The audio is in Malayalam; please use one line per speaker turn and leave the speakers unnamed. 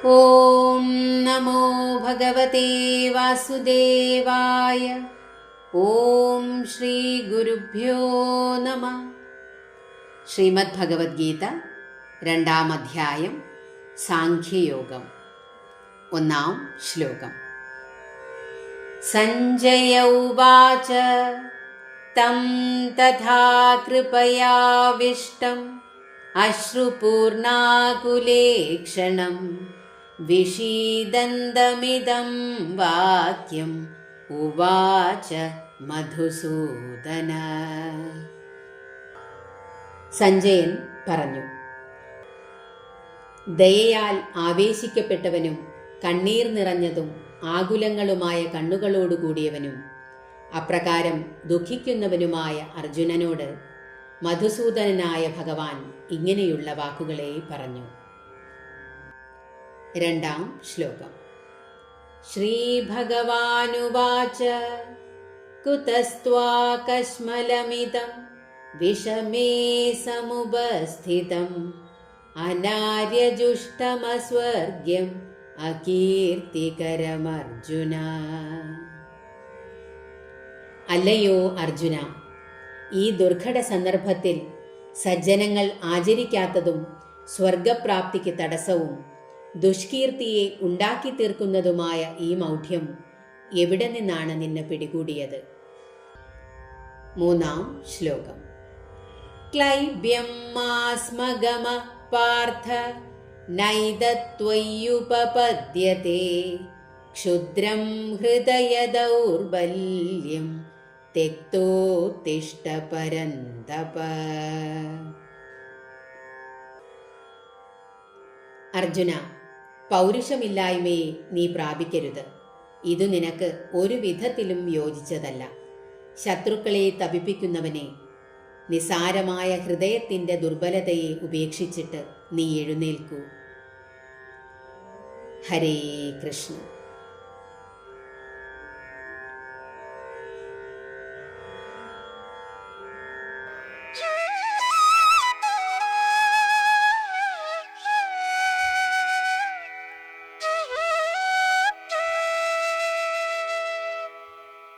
ഓം നമോ ഭഗവതേ വാസുദേവായ. ഓം ശ്രീ ഗുരുഭ്യോ നമഃ. ശ്രീമദ് ഭഗവത്ഗീത 2-ാം അധ്യായം സാഖ്യയോഗം. 1-ാം ശ്ലോകം. സഞ്ജയ ഉവാച തം തഥാ കൃപയാവിഷ്ടം അശ്രുപൂർണാകുലേക്ഷണം വിഷീദന്തമിദം വാക്യം ഉവാച മധുസൂദന. സഞ്ജയൻ പറഞ്ഞു, ദയയാൽ ആവേശിക്കപ്പെട്ടവനും കണ്ണീർ നിറഞ്ഞതും ആകുലങ്ങളുമായ കണ്ണുകളോടുകൂടിയവനും അപ്രകാരം ദുഃഖിക്കുന്നവനുമായ അർജുനനോട് മധുസൂദനനായ ഭഗവാൻ ഇങ്ങനെയുള്ള വാക്കുകളെ പറഞ്ഞു. 2-ാം ശ്ലോകം. ശ്രീഭഗവാനുവാച കുതസ്ത്വാകശ്മലമിദം വിഷമേ സമുപസ്ഥിതം അനാര്യജുഷ്ടമസ്വർഗ്യം അകീർത്തികരമർജുന. അല്ലയോ അർജുന, ഈ ദുർഘട സന്ദർഭത്തിൽ സജ്ജനങ്ങൾ ആചരിക്കാത്തതും സ്വർഗപ്രാപ്തിക്ക് തടസ്സവും ദുഷ്കീർത്തിയെ ഉണ്ടാക്കി തീർക്കുന്നതുമായ ഈ മൗഢ്യം എവിടെ നിന്നാണ് നിന്നെ പിടികൂടിയത്? 3-ാം ശ്ലോകം. ക്ലൈബ്യം മാസ്മഗമ പാർത്ഥ നൈദത്വയ്യുപപദ്യത്തെ ക്ഷുദ്രം ഹൃദയ ദൗർബല്യം തെക്തോത്തിഷ്ഠ പരന്തപ. അർജുന, പൗരുഷമില്ലായ്മയെ നീ പ്രാപിക്കരുത്. ഇതു നിനക്ക് ഒരു വിധത്തിലും യോജിച്ചതല്ല. ശത്രുക്കളെ തപിപ്പിക്കുന്നവനെ, നിസാരമായ ഹൃദയത്തിൻ്റെ ദുർബലതയെ ഉപേക്ഷിച്ചിട്ട് നീ എഴുന്നേൽക്കൂ. ഹരേ കൃഷ്ണ.